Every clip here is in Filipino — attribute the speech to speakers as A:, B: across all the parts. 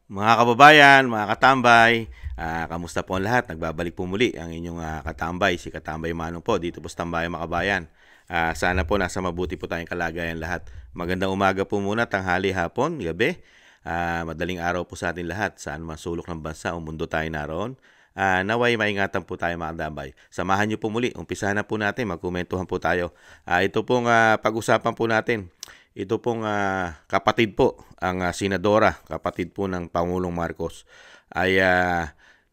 A: Mga kababayan, mga katambay, kamusta po ang lahat? Nagbabalik po muli ang inyong katambay, si Katambay Manong po, dito po sa Tambayan Makabayan. Sana po nasa mabuti po tayong kalagayan lahat. Magandang umaga po muna, tanghali, hapon, gabi. Madaling araw po sa atin lahat, saan man sulok ng bansa o mundo tayo naroon. Naway maingatan po tayo mga katambay. Samahan niyo po muli, umpisahan na po natin, magkomentuhan po tayo. Ito pong pag-usapan po natin. Ito pong kapatid po, ang senadora, kapatid po ng Pangulong Marcos, ay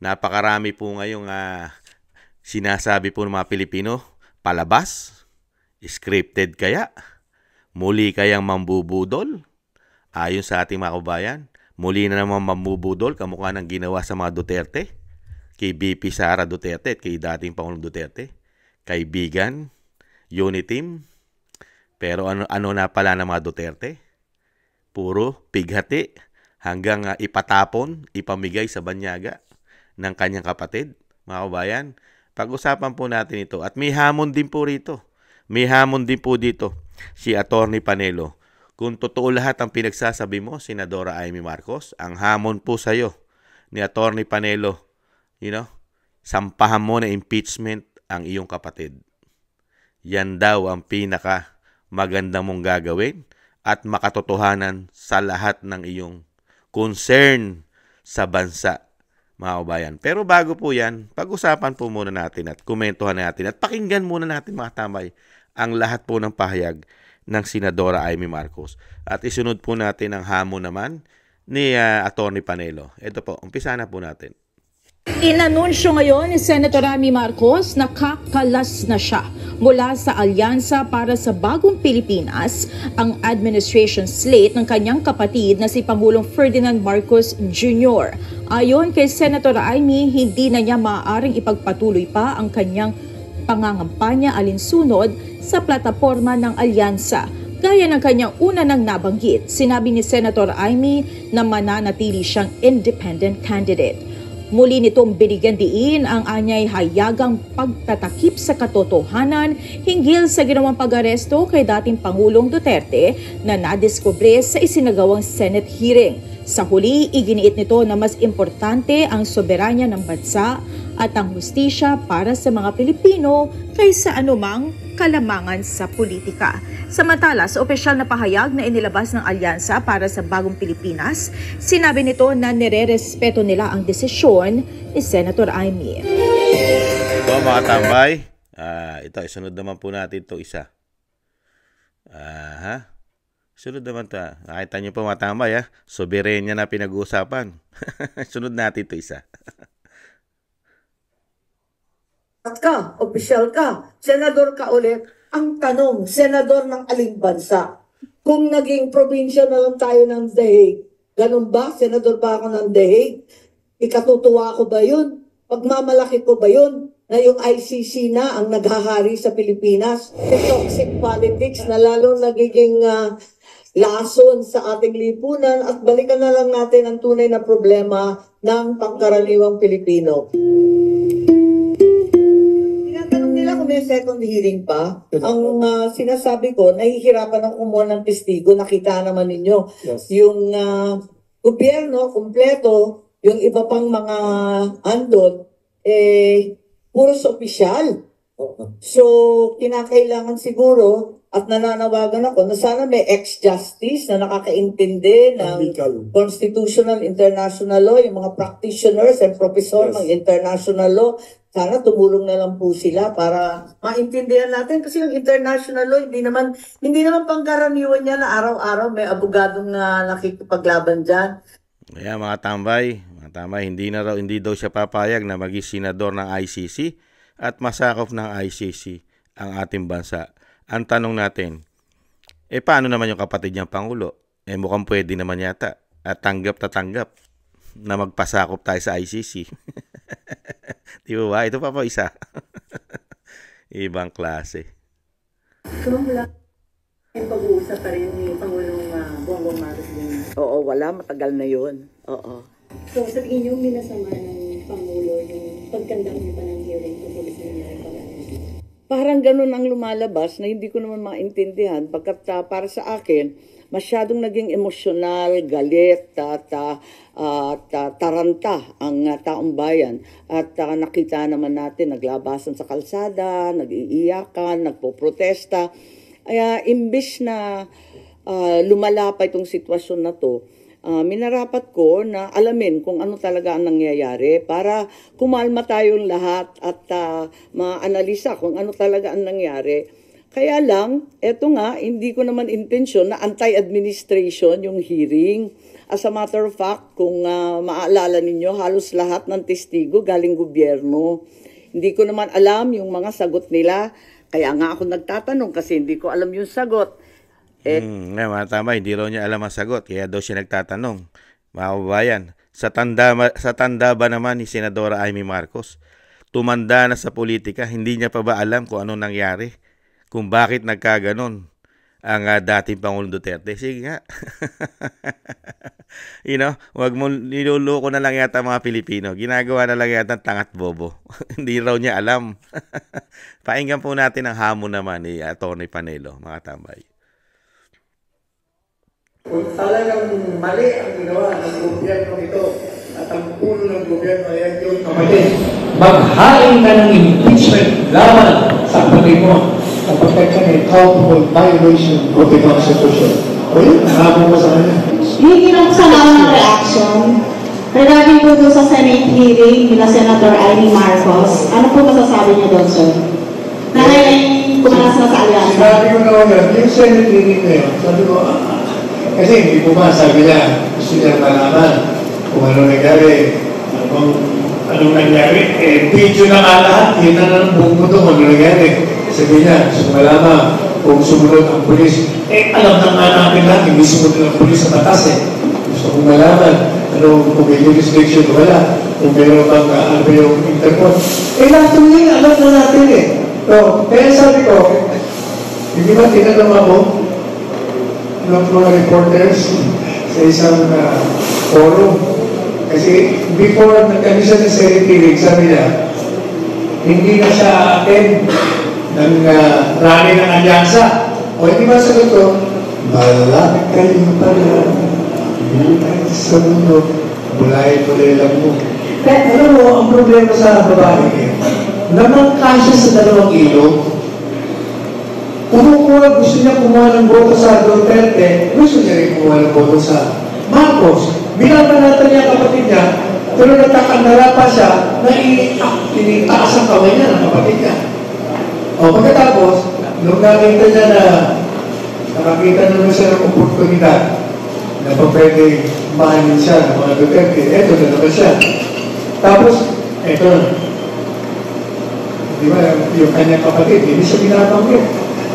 A: napakarami po ngayong sinasabi po ng mga Pilipino, palabas, scripted kaya, muli kayang mambubudol, ayon sa ating mga kabayan, muli na naman mambubudol, kamukha ng ginawa sa mga Duterte, kay BP Sara Duterte at kay dating Pangulong Duterte, kaibigan, Uniteam. Pero ano na pala ng mga Duterte? Puro pighati hanggang ipatapon, ipamigay sa banyaga ng kanyang kapatid. Mga kabayan, pag-usapan po natin ito. At may hamon din po rito. May hamon din po dito si Attorney Panelo. Kung totoo lahat ang pinagsasabi mo, Senadora Amy Marcos, ang hamon po sa'yo ni Attorney Panelo, sampahan mo na impeachment ang iyong kapatid. Yan daw ang pinaka magandang mong gagawin at makatotohanan sa lahat ng iyong concern sa bansa, mga kabayan. Pero bago po yan, pag-usapan po muna natin at komentuhan natin at pakinggan muna natin, mga tambay, ang lahat po ng pahayag ng Senadora Amy Marcos. At isunod po natin ang hamon naman ni Attorney Panelo. Ito po, umpisa na po natin.
B: Inanunsyo ngayon ni Senator Amy Marcos na kakalas na siya mula sa alyansa para sa bagong Pilipinas, ang administration slate ng kanyang kapatid na si Pangulong Ferdinand Marcos Jr. Ayon kay Senator Amy, hindi na niya maaaring ipagpatuloy pa ang kanyang pangangampanya alinsunod sa plataforma ng alyansa. Gaya ng kanyang una nang nabanggit, sinabi ni Senator Amy na mananatili siyang independent candidate. Muli nitong binigyan diin ang anyay hayagang pagtatakip sa katotohanan hinggil sa ginawang pag-aresto kay dating Pangulong Duterte na nadiskubre sa isinagawang Senate hearing. Sa huli, iginiit nito na mas importante ang soberanya ng bansa at ang hustisya para sa mga Pilipino kaysa anumang kalamangan sa politika. Samantala, sa opisyal na pahayag na inilabas ng Alyansa para sa Bagong Pilipinas, sinabi nito na nire-respeto nila ang desisyon ni Senator Amy.
A: Ito mga tambay, ito isunod naman po natin ito isa. Sunod naman ito. Nakita niyo po mga tambay, soberenya na pinag-uusapan. Sunod natin ito isa.
C: Ka, opisyal ka, senador ka ulit. Ang tanong, senador ng aling bansa? Kung naging probinsya na lang tayo ng The Hague, ganun ba? Senador ba ako ng The Hague? Ikatutuwa ko ba yun? Pagmamalaki ko ba yun? Na yung ICC na ang naghahari sa Pilipinas? Yung toxic politics na lalo nagiging lason sa ating lipunan at balikan na lang natin ang tunay na problema ng pangkaraniwang Pilipino. Nila kung may second hearing pa, ang sinasabi ko, nahihirapan ang kumuha ng testigo, nakita naman ninyo. Yes. Yung gobyerno, kumpleto, yung iba pang mga andon, puros opisyal. So, kinakailangan siguro, at nananawagan ako na sana may ex-justice na nakakaintindi ng constitutional international law, yung mga practitioners and professor ng international law, sana tumulong na lang po sila para maintindihan natin kasi yung international law hindi naman pangkaraniwan niya na araw-araw may abogadong na nakikipaglaban diyan.
A: Ayan mga tambay, hindi daw siya papayag na maging senador ng ICC at masakop ng ICC ang ating bansa. Ang tanong natin, paano naman yung kapatid niyang Pangulo? Mukhang pwede naman yata at tanggap na magpasakop tayo sa ICC. Di ba? Ito pa po isa. Ibang klase.
D: So, wala yung pag-uusap pa rin ni Pangulong Bongbong Marcos din?
C: Oo, wala. Matagal na yun. Oo.
D: So, sa tingin niyo, minasama ng Pangulo yung pagkandang niyo pa ng hearing tungkol sa nangyari
C: Parang ganun ang lumalabas na hindi ko naman maintindihan. Pagkat para sa akin, masyadong naging emosyonal, galit, taranta ang taong bayan. At nakita naman natin, naglabasan sa kalsada, nag-iiyakan, nagpo-protesta. Kaya imbis na lumala pa itong sitwasyon na to, minarapat ko na alamin kung ano talaga ang nangyayari para kumalma tayong lahat at maanalisa kung ano talaga ang nangyari. Kaya lang, eto nga, hindi ko naman intensyon na anti-administration yung hearing. As a matter of fact, kung maaalala ninyo, halos lahat ng testigo galing gobyerno. Hindi ko naman alam yung mga sagot nila. Kaya nga ako nagtatanong kasi hindi ko alam yung sagot.
A: Mga tama, hindi raw niya alam ang sagot. Kaya daw siya nagtatanong. Mga kababayan, sa tanda ba naman ni Senadora Amy Marcos? Tumanda na sa politika, hindi niya pa ba alam kung anong nangyari? Kung bakit nagkaganon ang dating Pangulong Duterte? Sige nga. Wag mo niloloko na lang yata mga Pilipino. Ginagawa na lang yata tangat bobo. Hindi raw niya alam. Pakinggan po natin ang hamon naman ni Atty. Panelo, mga tambay.
E: Kung talagang mali ang ginawa ng gobyerno ito at ang puno ng gobyerno ay yung kapatid, maghain ka ng impeachment laban sa kapatid mo kapag ka may culpable violation of the Constitution. O yun, nahabong mo sa kanya.
F: Hindi lang sa ng reaction regarding po doon sa Senate hearing nila Senator Amy Marcos. Ano po masasabi niyo doon, sir? Na ngayon kumalas na sa alyansa.
E: Sinabi ko naman yan, yung Senate hearing na yun, sabi ko, kasi hindi po ba, sabi niya, gusto niya malaman kung ano nangyari, anong nangyari, video na nga lahat, kita na ng buong mundo kung ano nangyari. Sabi niya, gusto malaman kung sumunod ang pulis. Alam na nga natin lahat, hindi sumunod ang pulis sa batas Gusto kong malaman, kung may jurisdiction wala, kung meron bang ano yung Interpol. Lahat ng yun, alam na natin So, kaya sabi ko, hindi ba tinanong ako ng mga reporters sa isang forum? Kasi before nagkamisa ng Senate hearing, sabi niya, hindi na siya attend ng rally ng alyansa. O hindi ba sagot ko, malapit kayo pala, hindi tayo sa mundo, bulay-bulay lang mo. Kaya alam mo, ang problema sa babae naman kasya sa dalawang ilog, gusto niya kumuha ng boto sa Duterte, gusto niya rin kumuha ng boto sa Marcos. Binabanatan niya kapatid niya, pero nagkakandara pa siya na initaas ang kamay niya ng kapatid niya. O pagkatapos, nung nakita niya na nakakita naman siya ng oportunidad na pa pwede mahanin siya ng mga Duterte, eto na naman siya. Tapos, eto na. Di ba, yung kanyang kapatid, hindi siya binabanggit.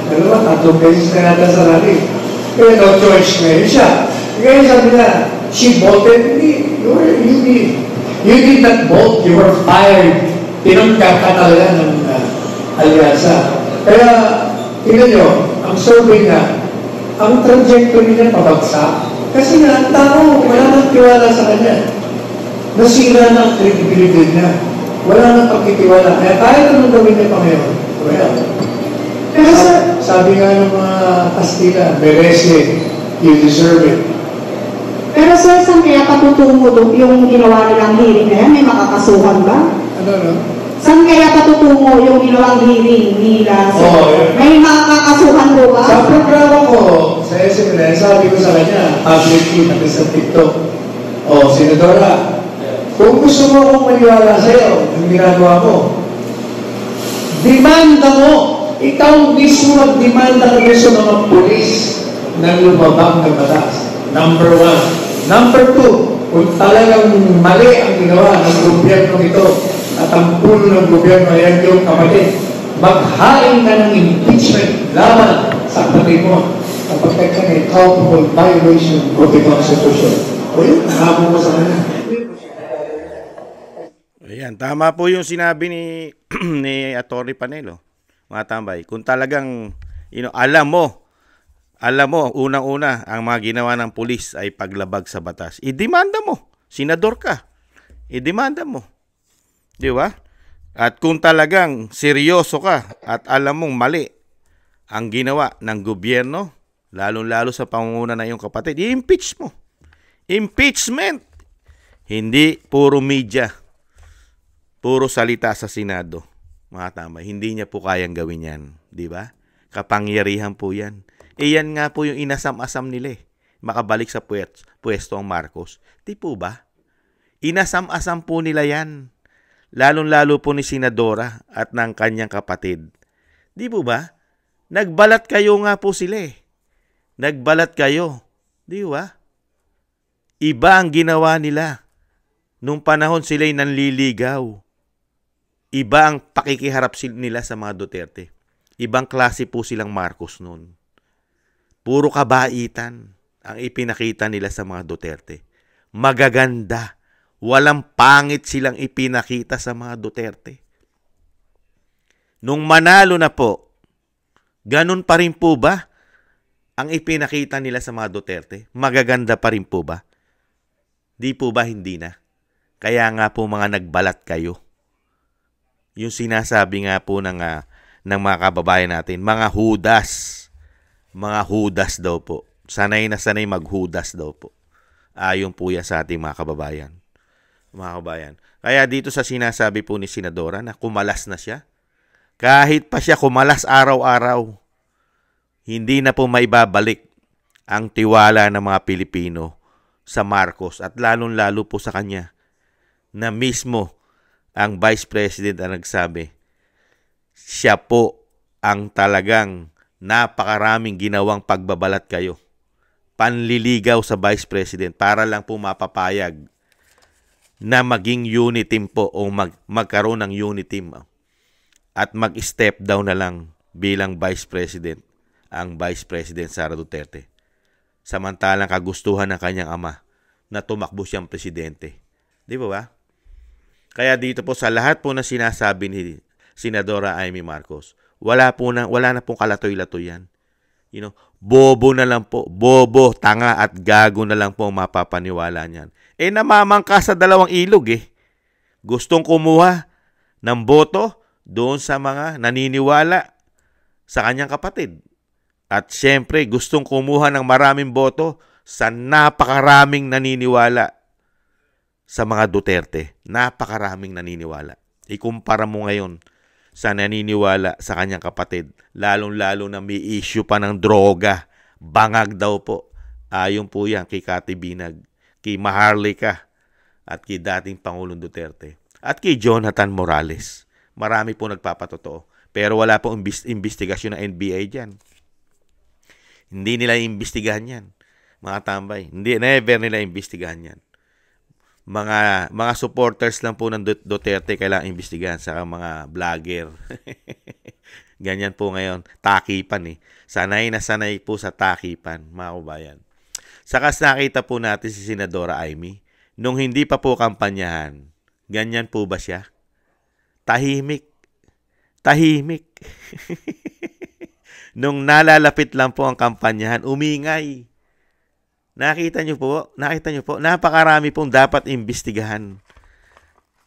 E: Tatlong beses na nata sa rally. Kaya no choice ngayon siya. Kaya sabi na, she voted me. You did not vote, you were fired. Tinangkap ka talaga ng alyansa. Kaya, tingnan nyo, ang survey na, ang trajectory niya pabagsak. Kasi nga, ang tao, wala nang tiwala sa kanya. Nasira na ang credibility niya. Wala nang pagkitiwala. Kaya kahit anong gawin niya pa ngayon, well, pero sabi nga ng mga Kastila, merece, you deserve it.
F: Pero sir, saan kaya patutungo yung ginawa nilang hearing na yan? May makakasuhan ba?
E: Ano?
F: Saan kaya patutungo yung ginawang hearing nila? May makakasuhan po ba?
E: Sa programa ko, sa SMN, sabi ko sa kanya, publicly, natin sa TikTok, Senadora, kung gusto mo akong maniwala sa'yo, ang ginagawa ko, demanda mo. Ikaw mismo magdemanda kami sa mga pulis na lumabang ng batas. Number 1. Number 2, kung talagang mali ang ginawa ng gobyerno ito at ang puno ng gobyerno ay yung kapatid, maghain ka ng impeachment laban sa kapatid mo kapag ka may culpable violation of the Constitution. O yun, nahabong mo sa kanya.
A: Ayan, tama po yung sinabi ni Atty. Panelo. Mga tambay, kung talagang alam mo, unang-una, ang mga ginawa ng pulis ay paglabag sa batas, idemanda mo, senador ka, idemanda mo. Di ba? At kung talagang seryoso ka at alam mong mali ang ginawa ng gobyerno lalong-lalo sa pangunguna ng iyong kapatid, i-impeach mo. Impeachment! Hindi puro media, puro salita sa Senado. Mga tama, hindi niya po kayang gawin yan. Di ba? Kapangyarihan po yan. Yan nga po yung inasam-asam nila eh. Makabalik sa pwesto ang Marcos. Di po ba? Inasam-asam po nila yan. Lalong-lalo po ni Senadora at ng kanyang kapatid. Di po ba? Nagbalat kayo nga po sila eh. Nagbalat kayo. Di ba? Iba ang ginawa nila. Nung panahon sila'y nanliligaw. Iba ang pakikiharap nila sa mga Duterte. Ibang klase po silang Marcos noon. Puro kabaitan ang ipinakita nila sa mga Duterte. Magaganda. Walang pangit silang ipinakita sa mga Duterte. Nung manalo na po, ganun pa rin po ba ang ipinakita nila sa mga Duterte? Magaganda pa rin po ba? Di po ba hindi na? Kaya nga po mga nagbalat kayo. Yung sinasabi nga po ng mga kababayan natin, mga hudas. Mga hudas daw po. Sanay na sanay maghudas daw po. Ayon po yan sa ating mga kababayan. Mga kababayan. Kaya dito sa sinasabi po ni Senadora na kumalas na siya. Kahit pa siya kumalas araw-araw, hindi na po maibabalik ang tiwala ng mga Pilipino sa Marcos at lalong-lalo po sa kanya na mismo ang Vice President ang nagsabi, siya po ang talagang napakaraming ginawang pagbabalat kayo. Panliligaw sa Vice President para lang po mapapayag na maging unit team po o magkaroon ng unit team at mag-step down na lang bilang Vice President ang Vice President Sara Duterte. Samantalang kagustuhan ng kanyang ama na tumakbo siyang presidente. Di ba ba? Kaya dito po sa lahat po na sinasabi ni Senadora Amy Marcos, wala na pong kalatoy-latoy yan. Bobo na lang po, bobo, tanga at gago na lang po ang mapapaniwala niyan. Namamangka sa dalawang ilog eh. Gustong kumuha ng boto doon sa mga naniniwala sa kanyang kapatid. At syempre, gustong kumuha ng maraming boto sa napakaraming naniniwala sa mga Duterte. Napakaraming naniniwala. Ikumpara mo ngayon sa naniniwala sa kanyang kapatid. Lalong-lalo na may issue pa ng droga. Bangag daw po. Ayon po yan kay Kati Binag, kay Maharlika, at kay dating Pangulong Duterte. At kay Jonathan Morales. Marami po nagpapatotoo. Pero wala pong investigasyon ng NBI dyan. Hindi nila iimbestigahan yan. Mga tambay. Never nila iimbestigahan yan. Mga supporters lang po ng Duterte kailangan imbestigahan sa mga vlogger. Ganyan po ngayon. Takipan eh. Sanay na sanay po sa takipan, mga kabayan. Sakas nakita po natin si Senadora Amy. Nung hindi pa po kampanyahan, ganyan po ba siya? Tahimik. Tahimik. Nung nalalapit lang po ang kampanyahan, umingay. Nakita niyo po, napakarami pong dapat imbestigahan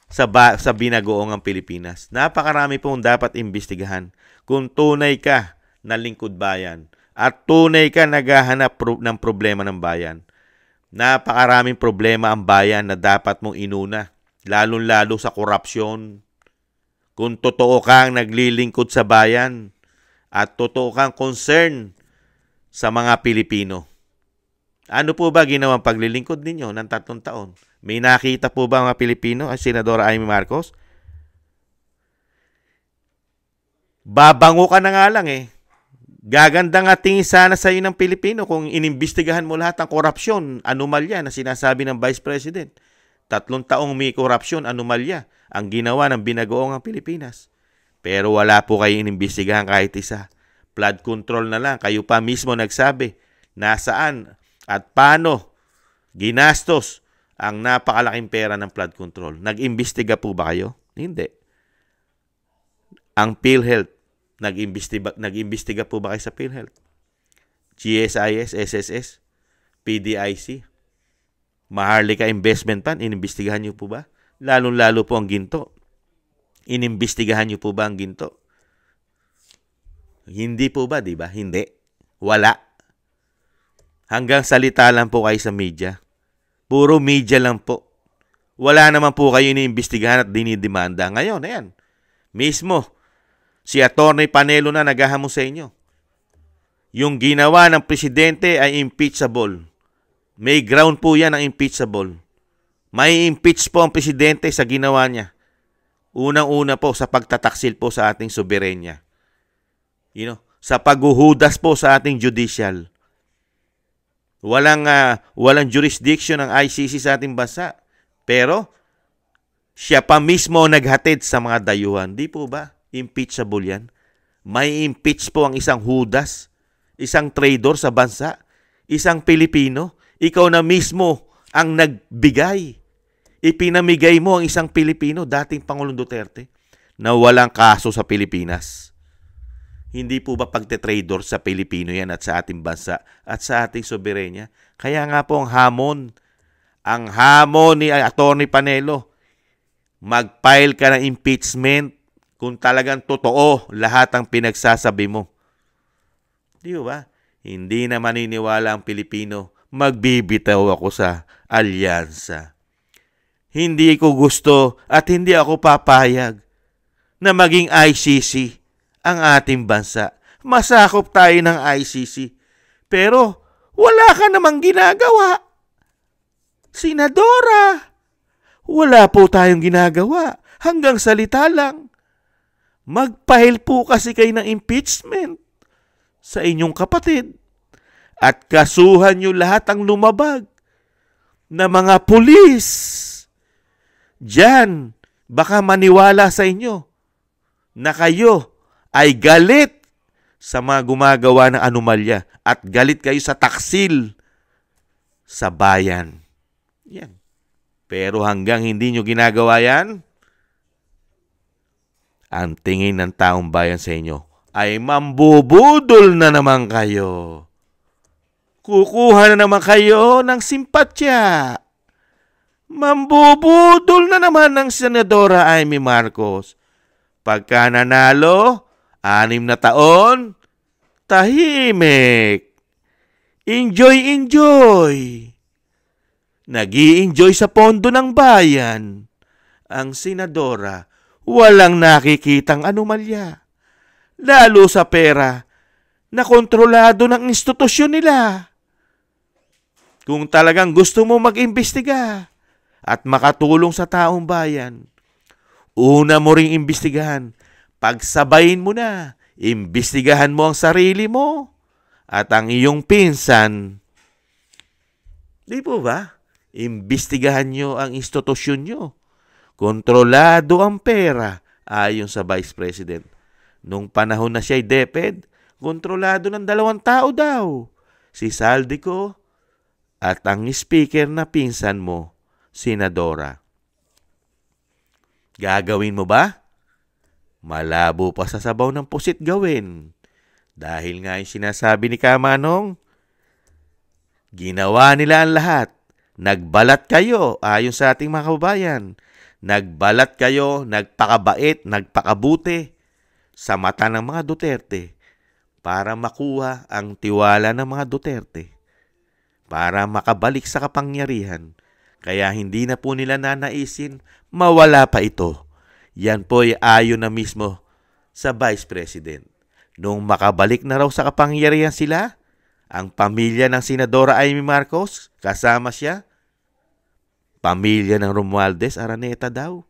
A: sa binagoong ang Pilipinas. Napakarami pong dapat imbestigahan kung tunay ka na lingkod bayan at tunay ka naghahanap ng problema ng bayan. Napakaraming problema ang bayan na dapat mong inuna, lalong-lalo sa korupsyon. Kung totoo kang naglilingkod sa bayan at totoo kang concern sa mga Pilipino. Ano po ba ginawang paglilingkod ninyo ng 3 taon? May nakita po ba mga Pilipino ang Senadora Amy Marcos? Babango ka na nga lang eh. Gaganda nga tingin sana sa iyo ng Pilipino kung inimbestigahan mo lahat ng korupsyon, anomalya na sinasabi ng Vice President. 3 taong may korupsyon, anomalya ang ginawa ng binagoong ang Pilipinas. Pero wala po kayo inimbestigahan kahit isa. Flood control na lang. Kayo pa mismo nagsabi nasaan at paano ginastos ang napakalaking pera ng flood control. Nag-imbestiga po ba kayo? Hindi. Ang PhilHealth, nag-imbestiga po ba kayo sa PhilHealth? GSIS, SSS, PDIC, Maharlika Investment Fund, inimbestigahan niyo po ba? Lalong-lalo po ang ginto. Inimbestigahan niyo po ba ang ginto? Hindi po ba, di ba? Hindi. Wala. Hanggang salita lang po kayo sa media. Puro media lang po. Wala naman po kayo iniimbestigahan at dinidemanda. Ngayon, ayan, mismo, si Atty. Panelo na naghahamon sa inyo. Yung ginawa ng presidente ay impeachable. May ground po yan ang impeachable. May impeach po ang presidente sa ginawa niya. Unang-una po sa pagtataksil po sa ating soberenya. Sa paghuhudas po sa ating judicial. Walang jurisdiction ng ICC sa ating bansa. Pero, siya pa mismo naghatid sa mga dayuhan. Di po ba? Impeachable yan. May impeach po ang isang hudas, isang traitor sa bansa, isang Pilipino. Ikaw na mismo ang nagbigay. Ipinamigay mo ang isang Pilipino, dating Pangulong Duterte, na walang kaso sa Pilipinas. Hindi po ba pagte-traitor sa Pilipino yan at sa ating bansa at sa ating soberenya? Kaya nga po ang hamon ni Atty. Panelo, mag-file ka ng impeachment kung talagang totoo lahat ang pinagsasabi mo. Di ba? Hindi na maniniwala ang Pilipino, magbibitaw ako sa alyansa. Hindi ko gusto at hindi ako papayag na maging ICC ang ating bansa. Masakop tayo ng ICC. Pero wala ka namang ginagawa. Senadora, wala po tayong ginagawa. Hanggang salita lang. Mag-file po kasi kayo ng impeachment sa inyong kapatid. At kasuhan nyo lahat ang lumabag na mga pulis. Diyan, baka maniwala sa inyo na kayo ay galit sa mga gumagawa ng anomalya at galit kayo sa taksil sa bayan. Yan. Pero hanggang hindi nyo ginagawa yan, ang tingin ng taong bayan sa inyo ay mambubudol na naman kayo. Kukuha na naman kayo ng simpatya. Mambubudol na naman ng Senadora Amy Marcos. Pagka nanalo, 6 na taon, tahimik. Enjoy. Nag-i-enjoy sa pondo ng bayan. Ang senadora, walang nakikitang anomalya. Lalo sa pera na kontrolado ng institusyon nila. Kung talagang gusto mo mag-imbestiga at makatulong sa taong bayan, una mo ring imbestigahan. Pagsabayin mo na, imbestigahan mo ang sarili mo at ang iyong pinsan. Di po ba? Imbestigahan nyo ang institusyon nyo. Kontrolado ang pera ayon sa Vice President. Nung panahon na siya'y DepEd, kontrolado ng 2 tao daw. Si Saldico at ang speaker na pinsan mo, Senadora. Gagawin mo ba? Malabo pa sa sabaw ng pusit gawin. Dahil nga yung sinasabi ni Kamanong, ginawa nila ang lahat. Nagbalat kayo, ayon sa ating mga kababayan. Nagbalat kayo, nagpakabait, nagpakabuti sa mata ng mga Duterte para makuha ang tiwala ng mga Duterte. Para makabalik sa kapangyarihan. Kaya hindi na po nila nanaisin mawala pa ito. Yan po ay ayon na mismo sa Vice President. Nung makabalik na raw sa kapangyarihan sila, ang pamilya ng Senadora Amy Marcos, kasama siya, pamilya ng Romualdez Araneta daw.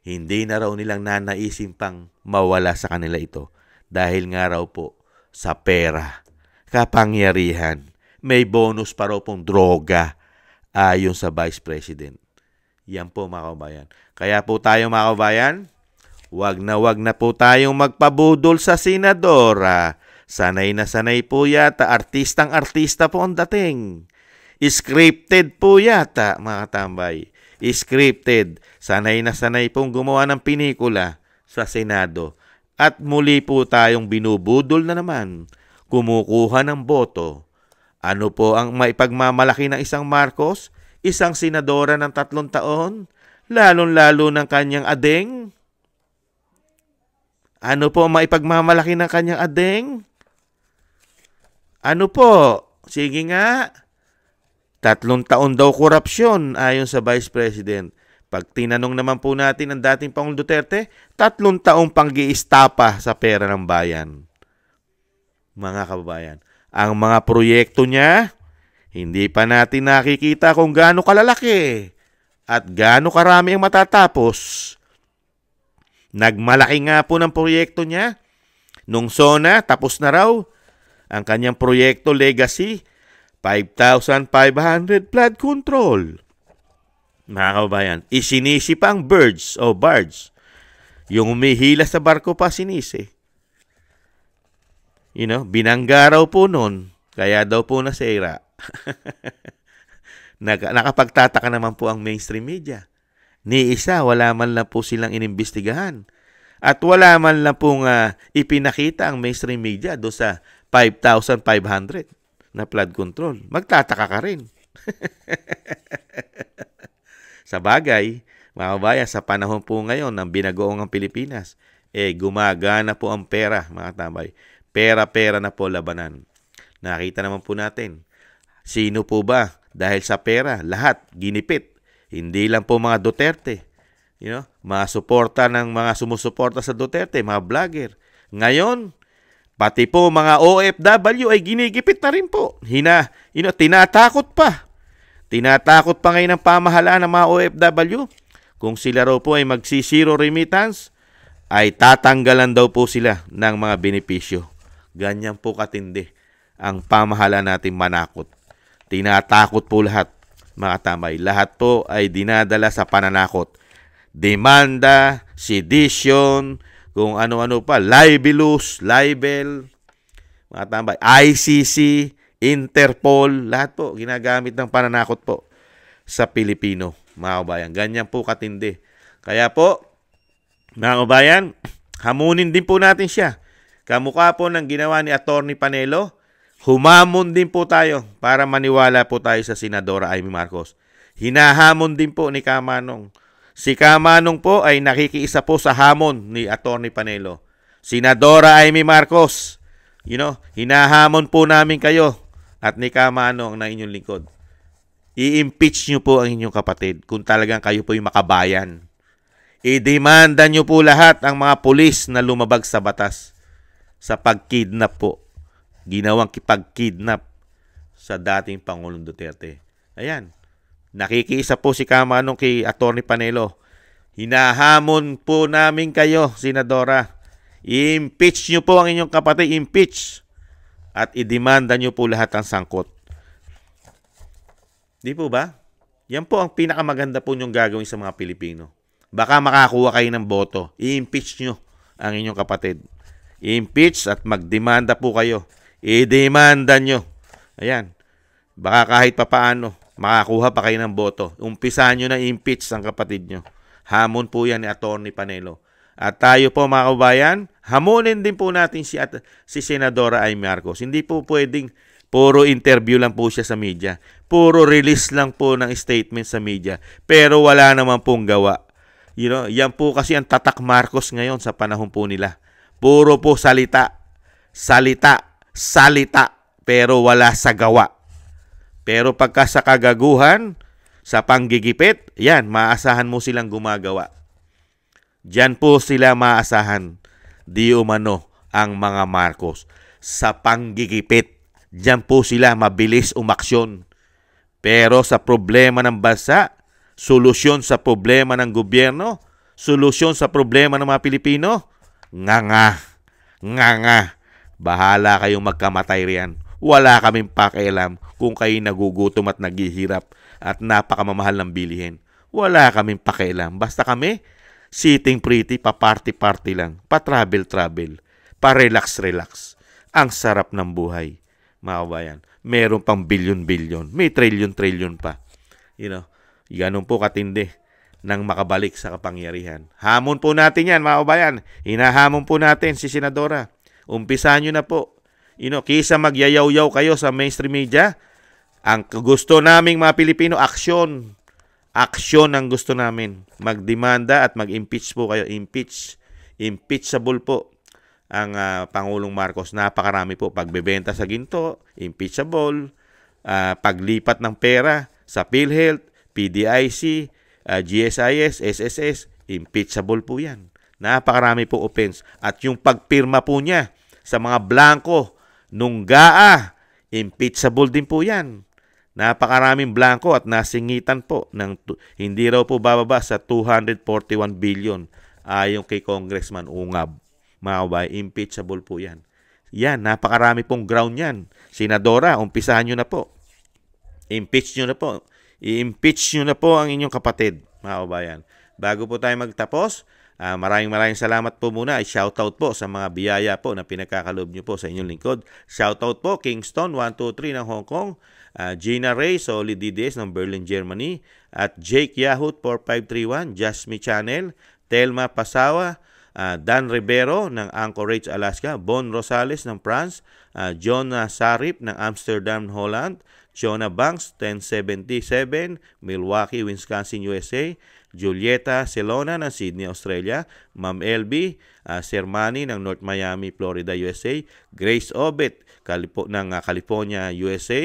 A: Hindi na raw nilang nanaisin pang mawala sa kanila ito. Dahil nga raw po sa pera, kapangyarihan, may bonus pa raw pong droga ayon sa Vice President. Yan po mga kabayan. Kaya po tayo mga kabayan, wag na po tayong magpabudol sa senadora. Sanay na sanay po yata, artistang-artista po ang dating. Scripted po yata mga tambay. Scripted. Sanay na sanay pong gumawa ng pinikula sa Senado. At muli po tayong binubudol na naman, kumukuha ng boto. Ano po ang maipagmamalaki ng isang Marcos? Isang senadora ng 3 taon, lalong-lalo ng kanyang adeng. Ano po ang maipagmamalaki ng kanyang adeng? Ano po? Sige nga. 3 taon daw korupsyon ayon sa Vice President. Pag tinanong naman po natin ang dating Pangulong Duterte, 3 taong pang-iistapa sa pera ng bayan. Mga kababayan, ang mga proyekto niya, hindi pa natin nakikita kung gaano kalalaki at gaano karami ang matatapos. Nagmalaki nga po ng proyekto niya. Nung SONA, tapos na raw. Ang kanyang proyekto legacy, 5,500 flood control. Mga kababayan, isinisi pa ang barge. Yung umihila sa barko pa sinisi. Binangga raw po nun. Kaya daw po nasira. Nakapagtataka naman po ang mainstream media. Ni isa, wala man lang po silang inimbestigahan. At wala man lang pong ipinakita ang mainstream media do sa 5,500 na flood control. Magtataka ka rin. Sa bagay, mga kabayan, sa panahon po ngayon ng binagoong ang Pilipinas, gumagana po ang pera, mga tambay. Pera-pera na po labanan. Nakita naman po natin, sino po ba? Dahil sa pera, lahat ginipit. Hindi lang po mga Duterte. Mga suporta ng mga sumusuporta sa Duterte, mga vlogger. Ngayon, pati po mga OFW ay ginigipit na rin po. Tinatakot pa. Tinatakot pa ngayon ng pamahalaan ng mga OFW. Kung sila raw po ay magsi-zero remittance, ay tatanggalan daw po sila ng mga benepisyo. Ganyan po katindi ang pamahalaan natin manakot. Tinatakot po lahat, mga tambay. Lahat po ay dinadala sa pananakot. Demanda, sedition, kung ano-ano pa, libelous, libel, mga tambay, ICC, Interpol, lahat po ginagamit ng pananakot po sa Pilipino, mga kabayan. Ganyan po katindi. Kaya po, mga kabayan, hamunin din po natin siya. Kamukha po ng ginawa ni Atty. Panelo, humamon din po tayo para maniwala po tayo sa Senadora Amy Marcos. Hinahamon din po ni Kamanong. Si Kamanong po ay nakikiisa po sa hamon ni Atty. Panelo. Senadora Amy Marcos, hinahamon po namin kayo at ni Kamanong na inyong lingkod. I-impeach nyo po ang inyong kapatid kung talagang kayo po yung makabayan. I-demanda nyo po lahat ang mga pulis na lumabag sa batas sa pagkidnap po. Ginawang kipagkidnap sa dating Pangulong Duterte. Ayan. Nakikiisa po si Kamanong kay Atty. Panelo. Hinahamon po namin kayo, Senadora. I-impeach nyo po ang inyong kapatid. Impeach. At i-demanda nyo po lahat ang sangkot. Di po ba? Yan po ang pinakamaganda po nyong gagawin sa mga Pilipino. Baka makakuha kayo ng boto. I-impeach nyo ang inyong kapatid. I-impeach at magdemanda po kayo. I-demanda nyo. Ayan. Baka kahit papaano, makakuha pa kayo ng boto. Umpisahan nyo na i-impeach ang kapatid nyo. Hamon po yan ni Atty. Panelo. At tayo po mga kabayan, hamunin din po natin si Senadora Amy Marcos. Hindi po pwedeng puro interview lang po siya sa media. Puro release lang po ng statement sa media. Pero wala naman pong gawa. Yan po kasi ang tatak Marcos ngayon sa panahon po nila. Puro po salita. Salita. Pero wala sa gawa. Pero pagka sa kagaguhan, sa panggigipit, yan, maasahan mo silang gumagawa. Diyan po sila maasahan. Di umano ang mga Marcos. Sa panggigipit, diyan po sila mabilis umaksyon. Pero sa problema ng bansa, solusyon sa problema ng gobyerno, solusyon sa problema ng mga Pilipino, nga. Bahala kayong magkamatay riyan. Wala kaming pakialam kung kayo nagugutom at naghihirap at napakamamahal ng bilihin. Wala kaming pakialam. Basta kami, sitting pretty, pa-party-party lang, pa-travel-travel, pa-relax-relax. Ang sarap ng buhay, mga kabayan. Meron pang bilyon-bilyon, may trilyon-trilyon pa. Ganun po katindi nang makabalik sa kapangyarihan. Hamon po natin yan, mga kabayan. Hinahamon po natin si Senadora. Umpisahan nyo na po. Kisa magyayaw-yaw kayo sa mainstream media, ang gusto naming mga Pilipino, aksyon. Aksyon ang gusto namin. Magdemanda at mag-impeach po kayo. Impeachable po ang Pangulong Marcos. Napakarami po. Pagbebenta sa ginto, impeachable. paglipat ng pera sa PhilHealth, PDIC, GSIS, SSS, impeachable po yan. Napakarami po offense. At yung pagpirma po niya sa mga blanco nung GAA, impeachable din po yan. Napakaraming blanco at nasingitan po ng hindi raw po bababa sa 241 billion ayon kay Congressman Ungab. Mga kabay, impeachable po yan. Yan, napakarami pong ground yan. Senadora, umpisahan nyo na po. Impeach nyo na po. I-impeach nyo na po ang inyong kapatid, mga kabayan. Bago po tayo magtapos, maraming salamat po muna. Shoutout po sa mga biyaya po na pinagkakaloob nyo po sa inyong lingkod. Shoutout po Kingston 123 ng Hong Kong, Gina Ray Solid DDS ng Berlin, Germany, at Jake Yahoo 4531, Jasmine Channel, Telma Pasawa, Dan Rivero ng Anchorage, Alaska, Bon Rosales ng France, John Sarip ng Amsterdam, Holland, Jonah Banks 1077, Milwaukee, Wisconsin, USA, Julieta Celona ng Sydney, Australia, Ma'am LB Sermani ng North Miami, Florida, USA, Grace Obet ng California, USA,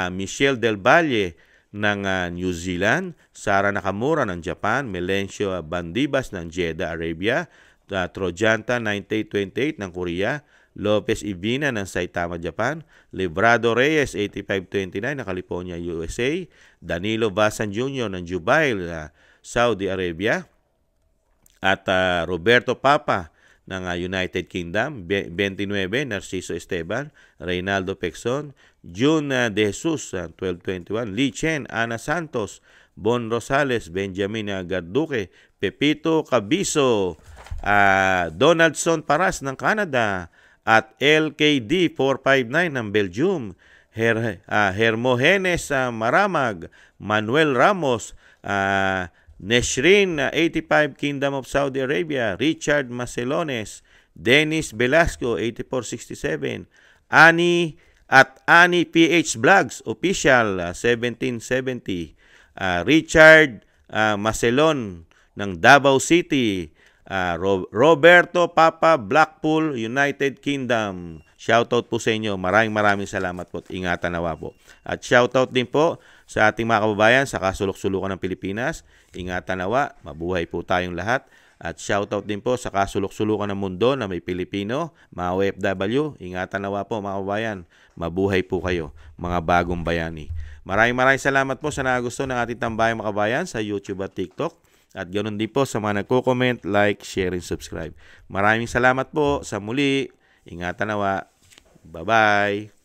A: Michelle Del Valle ng New Zealand, Sara Nakamura ng Japan, Melencio Bandibas ng Jeddah, Arabia, Trojanta 9828 ng Korea, Lopez Ibina ng Saitama, Japan, Librado Reyes 8529 ng California, USA, Danilo Basan Jr. ng Jubail, Saudi Arabia, at Roberto Papa ng United Kingdom, 29 Narciso Esteban, Reynaldo Pexon, June De Jesus 1221, Lee Chen, Ana Santos, Bon Rosales, Benjamin Garduque, Pepito Cabiso, Donaldson Paras ng Canada, at LKD 459 ng Belgium, Hermogenes Maramag, Manuel Ramos, Neshrin 85 Kingdom of Saudi Arabia, Richard Macelones, Dennis Velasco 8467, Ani PH Vlogs Official 1770, Richard Macelon ng Davao City, Roberto Papa Blackpool, United Kingdom. Shoutout po sa inyo. Maraming salamat po. Ingatan nawa po. At shoutout din po sa ating mga kababayan sa kasulok-sulukan ng Pilipinas. Ingatan nawa. Mabuhay po tayong lahat. At shoutout din po sa kasulok-sulukan ng mundo na may Pilipino, mga OFW. Ingatan nawa po mga kababayan. Mabuhay po kayo, mga bagong bayani. Maraming salamat po sa nagusto ng ating tambayang mga kababayan sa YouTube at TikTok. At ganoon din po sa mga nagko-comment, like, share, and subscribe. Maraming salamat po sa muli. Ingatan nawa. Bye-bye.